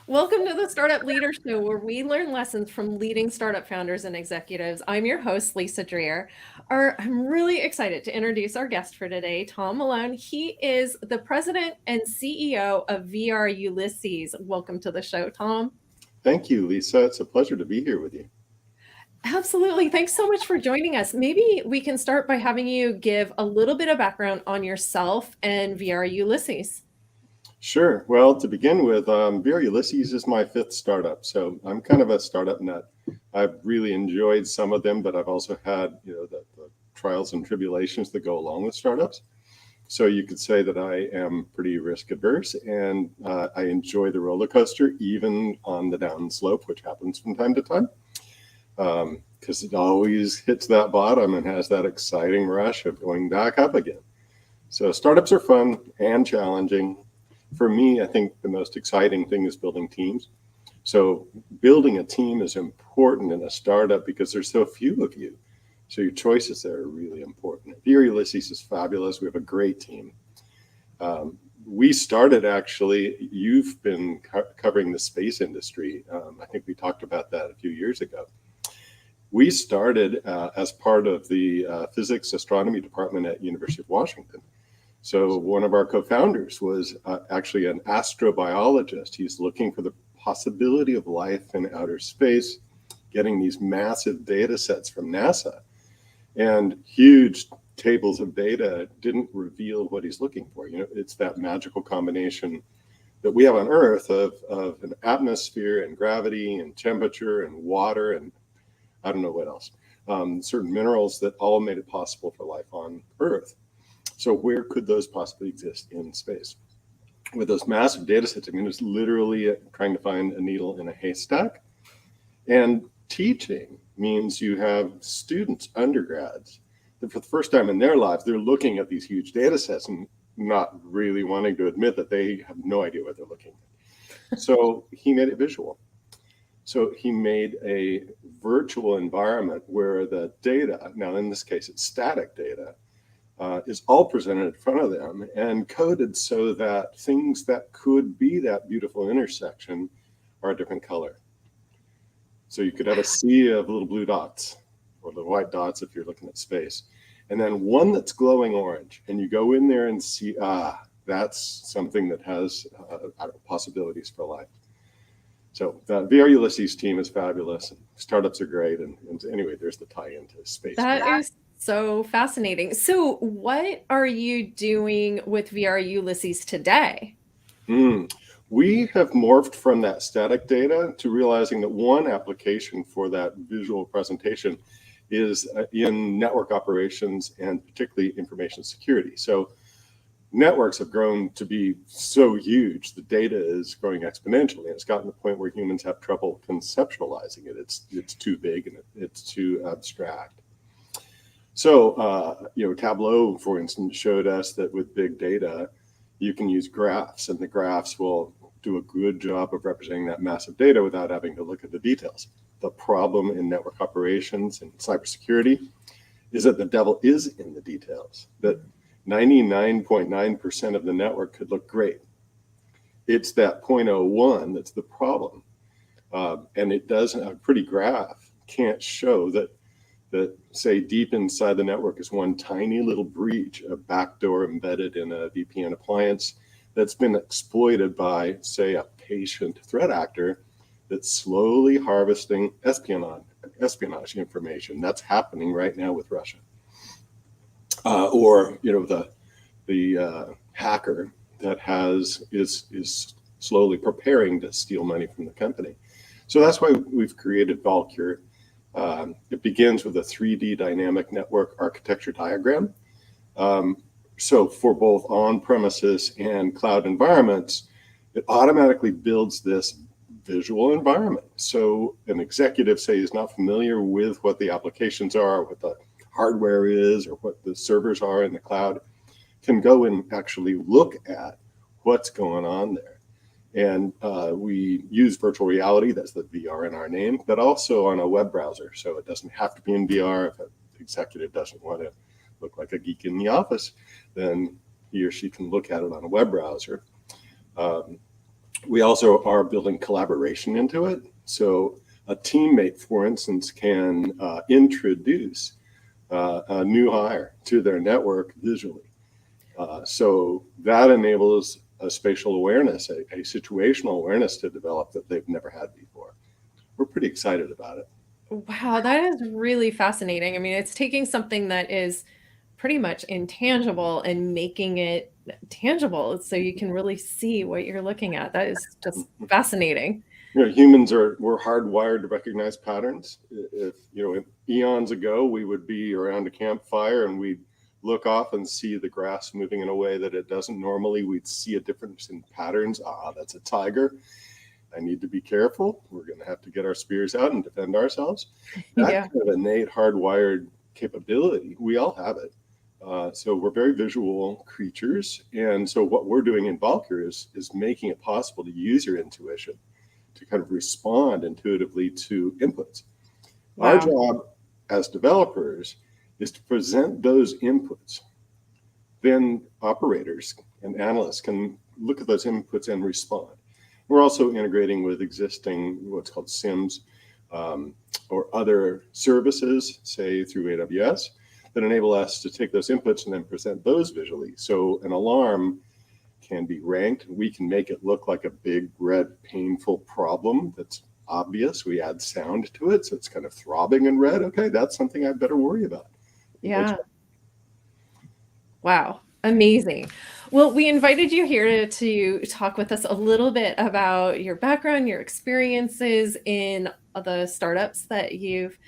Welcome to the Startup Leader Show, where we learn lessons from leading startup founders and executives. I'm your host, Lisa Dreher. I'm really excited to introduce our guest for today, Tom Malone. He is the president and CEO of VR Ulysses. Welcome to the show, Tom. Thank you, Lisa. It's a pleasure to be here with you. Absolutely. Thanks so much for joining us. Maybe we can start by having you give a little bit of background on yourself and VR Ulysses. Sure. Well, to begin with, VR Ulysses is my fifth startup, so I'm kind of a startup nut. I've really enjoyed some of them, but I've also had, the trials and tribulations that go along with startups. So you could say that I am pretty risk adverse, and I enjoy the roller coaster, even on the down slope, which happens from time to time, because it always hits that bottom and has that exciting rush of going back up again. So startups are fun and challenging. For me, I think the most exciting thing is building teams. So building a team is important in a startup because there's so few of you. So your choices there are really important. VR Ulysses is fabulous. We have a great team. We started actually, you've been covering the space industry. I think we talked about that a few years ago. We started as part of the physics astronomy department at University of Washington. So one of our co-founders was actually an astrobiologist. He's looking for the possibility of life in outer space, getting these massive data sets from NASA. And huge tables of data didn't reveal what he's looking for. It's that magical combination that we have on Earth of an atmosphere and gravity and temperature and water and I don't know what else, certain minerals that all made it possible for life on Earth. So where could those possibly exist in space? With those massive data sets, it's literally trying to find a needle in a haystack. And teaching means you have students, undergrads, that for the first time in their lives, they're looking at these huge data sets and not really wanting to admit that they have no idea what they're looking at. So he made it visual. So he made a virtual environment where the data, now in this case, it's static data, is all presented in front of them and coded so that things that could be that beautiful intersection are a different color. So you could have a sea of little blue dots or little white dots if you're looking at space. And then one that's glowing orange. And you go in there and see, that's something that has possibilities for life. So the VR Ulysses team is fabulous. And startups are great. And anyway, there's the tie into space. That is so fascinating. So what are you doing with VR Ulysses today? We have morphed from that static data to realizing that one application for that visual presentation is in network operations and particularly information security. So networks have grown to be so huge, the data is growing exponentially. And it's gotten to the point where humans have trouble conceptualizing it. It's too big and it's too abstract. So, Tableau, for instance, showed us that with big data, you can use graphs, and the graphs will do a good job of representing that massive data without having to look at the details. The problem in network operations and cybersecurity is that the devil is in the details, that 99.9% of the network could look great. It's that 0.01 that's the problem. And it doesn't, a pretty graph can't show that say deep inside the network is one tiny little breach, a backdoor embedded in a VPN appliance that's been exploited by, say, a patient threat actor that's slowly harvesting espionage information. That's happening right now with Russia. Or the hacker that is slowly preparing to steal money from the company. So that's why we've created Valkyr. It begins with a 3D dynamic network architecture diagram. So for both on-premises and cloud environments, it automatically builds this visual environment. So an executive, say, is not familiar with what the applications are, what the hardware is, or what the servers are in the cloud, can go and actually look at what's going on there. And we use virtual reality, that's the VR in our name, but also on a web browser. So it doesn't have to be in VR. If an executive doesn't want to look like a geek in the office, then he or she can look at it on a web browser. We also are building collaboration into it. So a teammate, for instance, can introduce a new hire to their network visually. So that enables a spatial awareness, a situational awareness to develop that they've never had before. We're pretty excited about it. Wow, that is really fascinating. I mean, it's taking something that is pretty much intangible and making it tangible so you can really see what you're looking at. That is just fascinating. Humans we're hardwired to recognize patterns. If eons ago we would be around a campfire and we'd look off and see the grass moving in a way that it doesn't normally, we'd see a difference in patterns. That's a tiger. I need to be careful. We're going to have to get our spears out and defend ourselves. That Yeah. kind of innate hardwired capability, we all have it. So we're very visual creatures. And so what we're doing in Valkyr is making it possible to use your intuition to kind of respond intuitively to inputs. Wow. Our job as developers is to present those inputs. Then operators and analysts can look at those inputs and respond. We're also integrating with existing what's called SIMs or other services, say through AWS, that enable us to take those inputs and then present those visually. So an alarm can be ranked. We can make it look like a big, red, painful problem that's obvious. We add sound to it, so it's kind of throbbing in red. Okay, that's something I better worry about. Yeah. Wow. Amazing. Well, we invited you here to talk with us a little bit about your background, your experiences in the startups that you've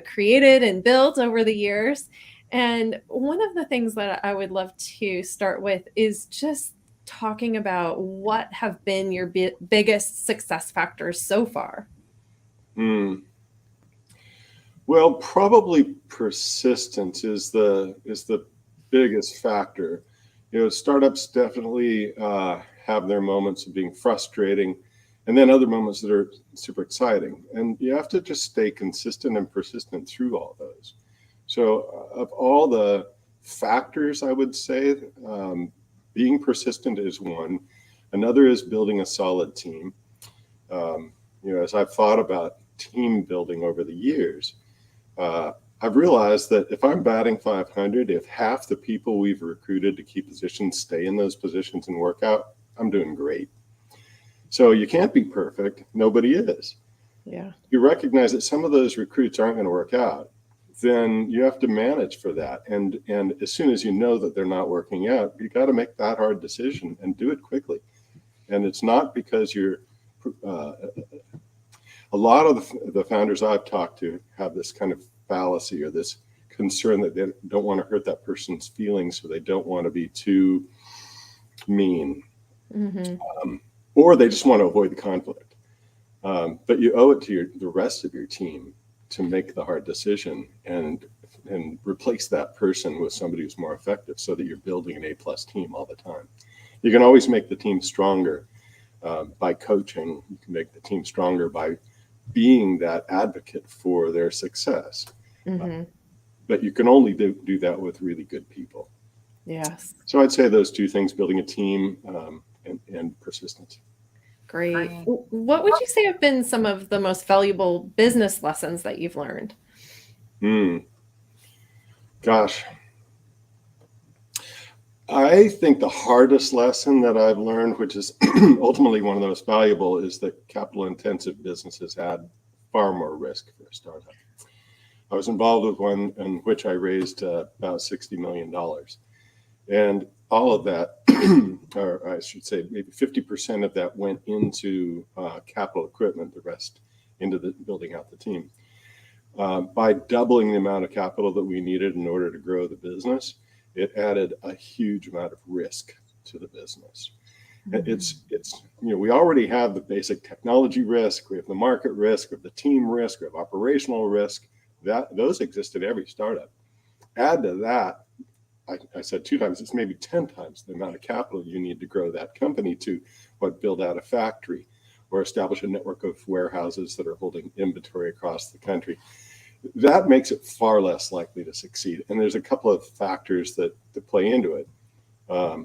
created and built over the years. And one of the things that I would love to start with is just talking about what have been your biggest success factors so far. Well, probably persistence is the biggest factor. Startups definitely have their moments of being frustrating, and then other moments that are super exciting. And you have to just stay consistent and persistent through all those. So, of all the factors, I would say being persistent is one. Another is building a solid team. As I've thought about team building over the years, I've realized that if I'm batting 500, if half the people we've recruited to key positions stay in those positions and work out, I'm doing great. So you can't be perfect. Nobody is. Yeah. You recognize that some of those recruits aren't going to work out, then you have to manage for that. And as soon as you know that they're not working out, you got to make that hard decision and do it quickly. And it's not because you're a lot of the founders I've talked to have this kind of fallacy or this concern that they don't want to hurt that person's feelings, so they don't want to be too mean. Or they just want to avoid the conflict. But you owe it to the rest of your team to make the hard decision and replace that person with somebody who's more effective, so that you're building an A+ team all the time. You can always make the team stronger by coaching. You can make the team stronger by being that advocate for their success. But you can only do that with really good people. Yes. So I'd say those two things: building a team and persistence. Great. What would you say have been some of the most valuable business lessons that you've learned? Gosh, I think the hardest lesson that I've learned, which is ultimately one of the most valuable, is that capital-intensive businesses add far more risk for a startup. I was involved with one in which I raised about $60 million. And all of that, or I should say maybe 50% of that, went into capital equipment, the rest into the building out the team. By doubling the amount of capital that we needed in order to grow the business, it added a huge amount of risk to the business. It's we already have the basic technology risk, we have the market risk, we have the team risk, we have operational risk. Those exist in every startup. Add to that, I said 2 times, it's maybe 10 times the amount of capital you need to grow that company to build out a factory or establish a network of warehouses that are holding inventory across the country. That makes it far less likely to succeed. And there's a couple of factors that play into it.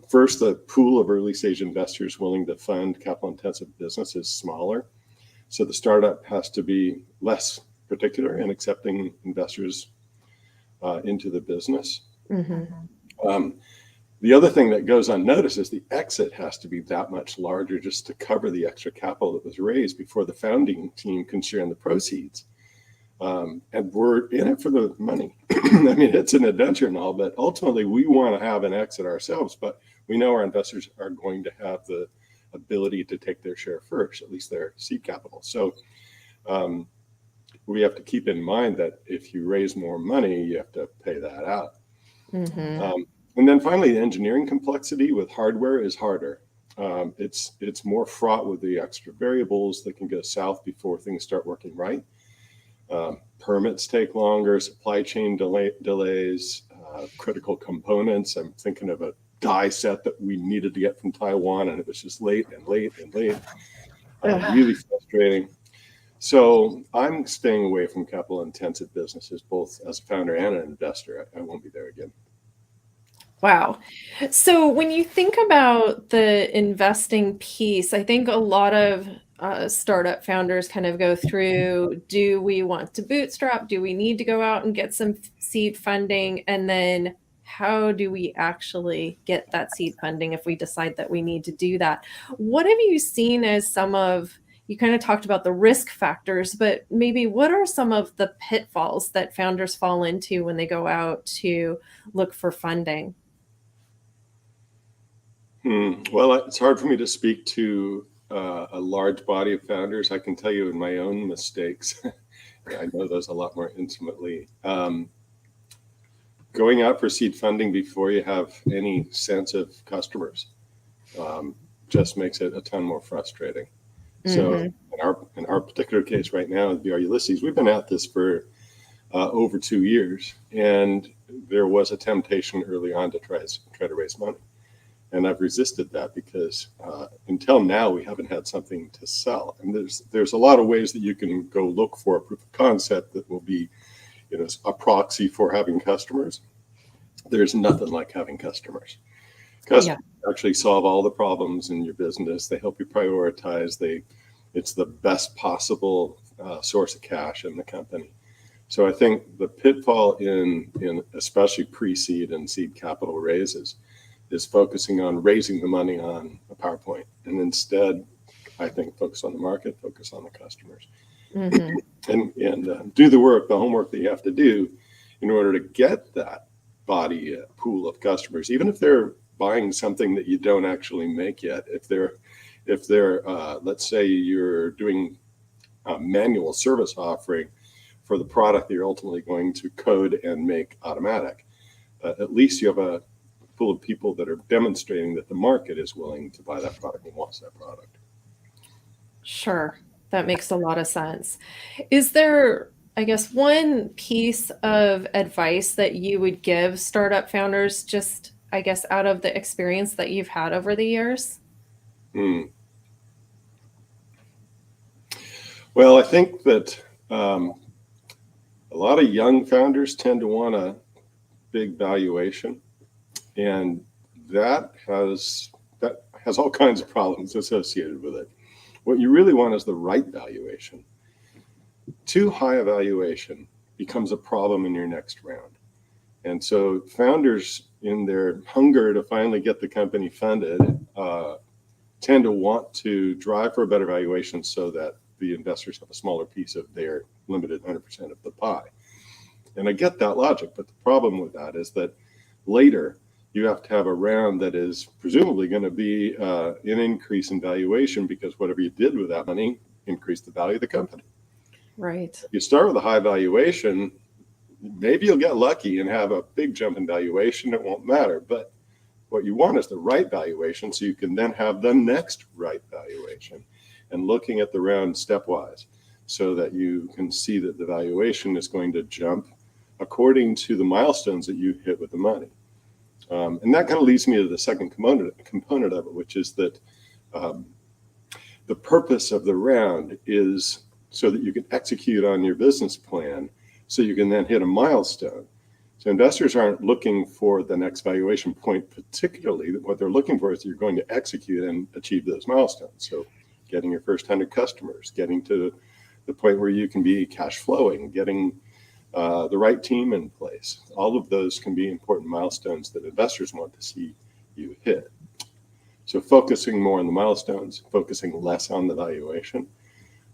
First, the pool of early stage investors willing to fund capital intensive business is smaller. So the startup has to be less particular in accepting investors into the business. Mm-hmm. The other thing that goes unnoticed is the exit has to be that much larger just to cover the extra capital that was raised before the founding team can share in the proceeds. And we're in it for the money. I mean, it's an adventure and all, but ultimately we want to have an exit ourselves, but we know our investors are going to have the ability to take their share first, at least their seed capital. So we have to keep in mind that if you raise more money, you have to pay that out. Mm-hmm. And then finally, the engineering complexity with hardware is harder. It's more fraught with the extra variables that can go south before things start working right. Permits take longer, supply chain delays, critical components. I'm thinking of a die set that we needed to get from Taiwan, and it was just late. Really frustrating. So I'm staying away from capital intensive businesses, both as a founder and an investor. I won't be there again. Wow. So when you think about the investing piece, I think a lot of startup founders kind of go through, do we want to bootstrap? Do we need to go out and get some seed funding? And then how do we actually get that seed funding if we decide that we need to do that? What have you seen as some of, you kind of talked about the risk factors, but maybe what are some of the pitfalls that founders fall into when they go out to look for funding? Well, it's hard for me to speak to a large body of founders. I can tell you in my own mistakes. I know those a lot more intimately. Going out for seed funding before you have any sense of customers just makes it a ton more frustrating. So in our particular case right now at VR Ulysses, we've been at this for over 2 years, and there was a temptation early on to try to raise money. And I've resisted that because until now, we haven't had something to sell. And there's a lot of ways that you can go look for a proof of concept that will be, a proxy for having customers. There's nothing like having customers. Customers actually solve all the problems in your business. They help you prioritize. It's the best possible source of cash in the company. So I think the pitfall in especially pre-seed and seed capital raises is focusing on raising the money on a PowerPoint, and instead, I think focus on the market, focus on the customers, and do the work, the homework that you have to do in order to get that body pool of customers, even if they're buying something that you don't actually make yet. If they're let's say you're doing a manual service offering for the product that you're ultimately going to code and make automatic, at least you have a pool of people that are demonstrating that the market is willing to buy that product and wants that product. Sure. That makes a lot of sense. Is there, I guess, one piece of advice that you would give startup founders, just, I guess, out of the experience that you've had over the years? Well, I think that a lot of young founders tend to want a big valuation. And that has all kinds of problems associated with it. What you really want is the right valuation. Too high a valuation becomes a problem in your next round. And so founders, in their hunger to finally get the company funded, tend to want to drive for a better valuation so that the investors have a smaller piece of their limited 100% of the pie. And I get that logic, but the problem with that is that later, you have to have a round that is presumably going to be an increase in valuation because whatever you did with that money increased the value of the company. Right. You start with a high valuation, maybe you'll get lucky and have a big jump in valuation. It won't matter. But what you want is the right valuation so you can then have the next right valuation, and looking at the round stepwise so that you can see that the valuation is going to jump according to the milestones that you hit with the money. And that kind of leads me to the second component of it, which is that the purpose of the round is so that you can execute on your business plan, so you can then hit a milestone. So investors aren't looking for the next valuation point particularly. What they're looking for is you're going to execute and achieve those milestones. So getting your first 100 customers, getting to the point where you can be cash flowing, getting the right team in place. All of those can be important milestones that investors want to see you hit. So focusing more on the milestones, focusing less on the valuation,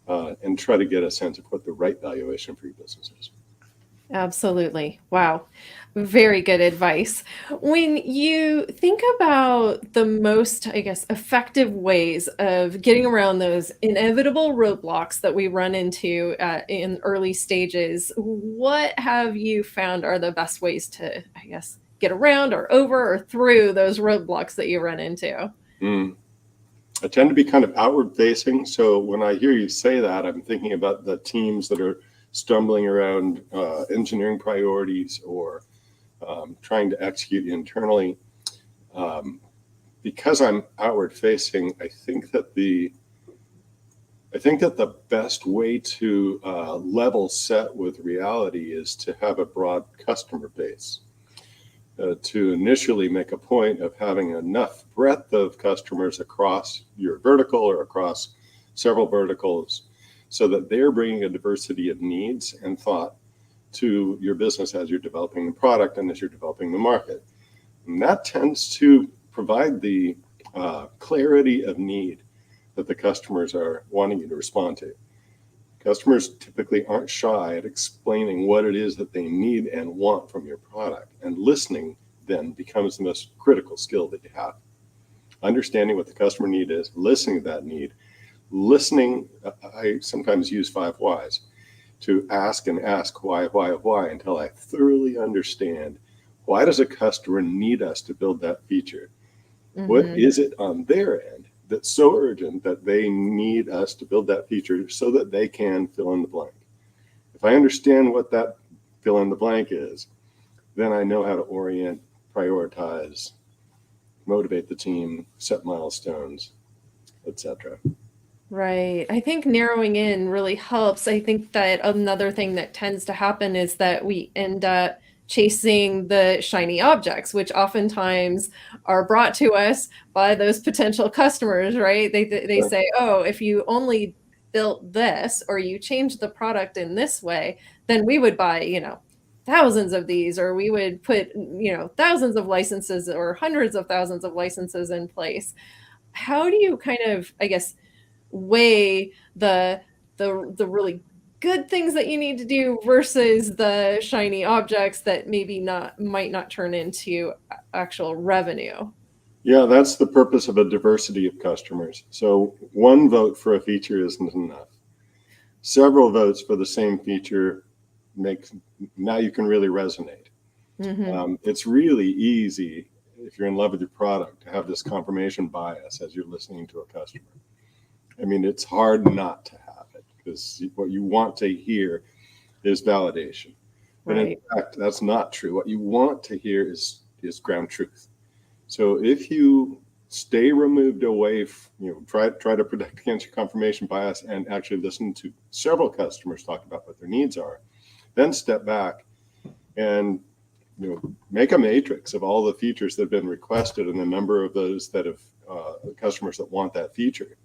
and try to get a sense of what the right valuation for your business is. Absolutely. Wow. Very good advice. When you think about the most, I guess, effective ways of getting around those inevitable roadblocks that we run into in early stages, what have you found are the best ways to, I guess, get around or over or through those roadblocks that you run into? Mm. I tend to be kind of outward facing. So when I hear you say that, I'm thinking about the teams that are stumbling around engineering priorities or trying to execute internally. Because I'm outward facing, I think that the best way to level set with reality is to have a broad customer base. To initially make a point of having enough breadth of customers across your vertical or across several verticals so that they're bringing a diversity of needs and thought to your business as you're developing the product and as you're developing the market. And that tends to provide the clarity of need that the customers are wanting you to respond to. Customers typically aren't shy at explaining what it is that they need and want from your product. And listening then becomes the most critical skill that you have. Understanding what the customer need is, listening to that need, listening, I sometimes use 5 whys to ask and ask why until I thoroughly understand why does a customer need us to build that feature? Mm-hmm. What is it on their end that's so urgent that they need us to build that feature so that they can fill in the blank? If I understand what that fill in the blank is, then I know how to orient, prioritize, motivate the team, set milestones, etc. Right. I think narrowing in really helps. I think that another thing that tends to happen is that we end up chasing the shiny objects, which oftentimes are brought to us by those potential customers, right? They say, oh, if you only built this or you changed the product in this way, then we would buy, thousands of these, or we would put, thousands of licenses or hundreds of thousands of licenses in place. How do you kind of, I guess, weigh the really good things that you need to do versus the shiny objects that might not turn into actual revenue? Yeah, that's the purpose of a diversity of customers. So one vote for a feature isn't enough. Several votes for the same feature now you can really resonate. Mm-hmm. It's really easy if you're in love with your product to have this confirmation bias as you're listening to a customer. I mean, it's hard not to have it because what you want to hear is validation. But right. In fact, that's not true. What you want to hear is ground truth. So if you stay removed away, try to protect against your confirmation bias and actually listen to several customers talk about what their needs are, then step back and make a matrix of all the features that have been requested and the number of those that have customers that want that feature.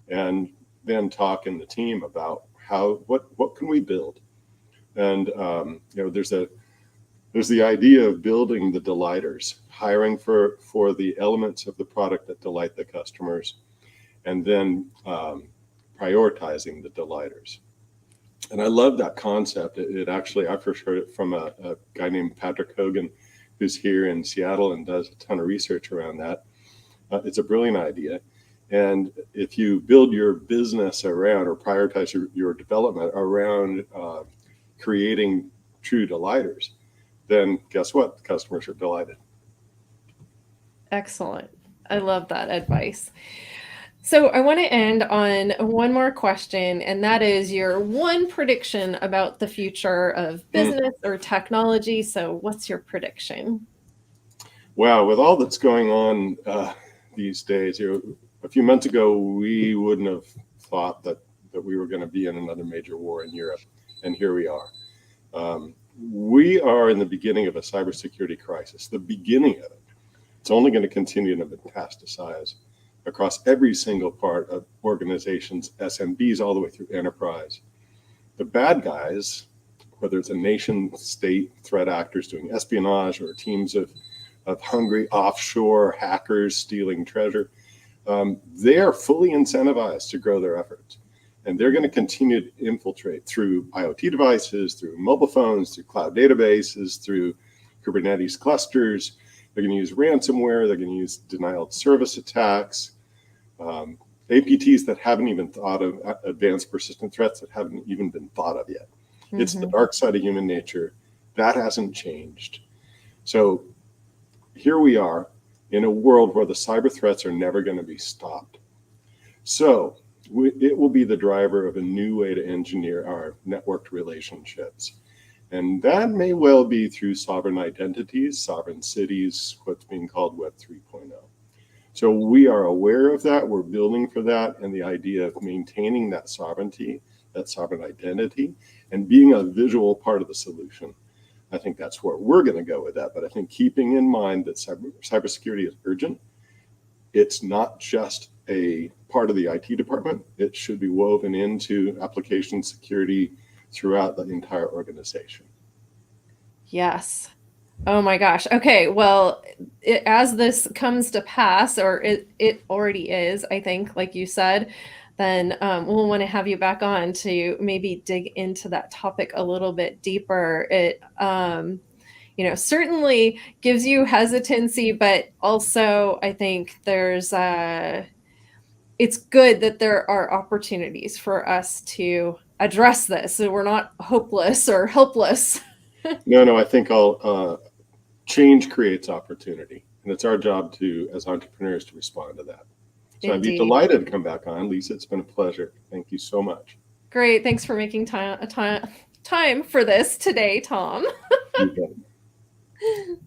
And then talk in the team about what can we build, and there's the idea of building the delighters, hiring for the elements of the product that delight the customers, and then prioritizing the delighters. And I love that concept. It actually, I first heard it from a guy named Patrick Hogan, who's here in Seattle and does a ton of research around that. It's a brilliant idea. And if you build your business around or prioritize your development around creating true delighters, then guess what? The customers are delighted. Excellent. I love that advice. So I want to end on one more question, and that is your one prediction about the future of business or technology. So what's your prediction? Wow, with all that's going on these days, a few months ago, we wouldn't have thought that we were going to be in another major war in Europe, and here we are. we are in the beginning of a cybersecurity crisis, the beginning of it. It's only going to continue to metastasize across every single part of organizations, SMBs, all the way through enterprise. The bad guys, whether it's a nation state threat actors doing espionage or teams of hungry offshore hackers stealing treasure, they are fully incentivized to grow their efforts. And they're going to continue to infiltrate through IoT devices, through mobile phones, through cloud databases, through Kubernetes clusters. They're going to use ransomware. They're going to use denial of service attacks, APTs that haven't even thought of, advanced persistent threats that haven't even been thought of yet. Mm-hmm. It's the dark side of human nature. That hasn't changed. So here we are in a world where the cyber threats are never going to be stopped. So it will be the driver of a new way to engineer our networked relationships. And that may well be through sovereign identities, sovereign cities, what's being called Web 3.0. So we are aware of that, we're building for that, and the idea of maintaining that sovereignty, that sovereign identity, and being a visual part of the solution. I think that's where we're going to go with that. But I think keeping in mind that cybersecurity is urgent, it's not just a part of the IT department. It should be woven into application security throughout the entire organization. Yes. Oh my gosh. Okay. Well, as this comes to pass, or it already is, I think, like you said, then we'll want to have you back on to maybe dig into that topic a little bit deeper. It, certainly gives you hesitancy, but also I think there's it's good that there are opportunities for us to address this, so we're not hopeless or helpless. No, I think change creates opportunity, and it's our job to, as entrepreneurs, to respond to that. So Indeed. I'd be delighted to come back on. Lisa, it's been a pleasure. Thank you so much. Great. Thanks for making time for this today, Tom. You bet.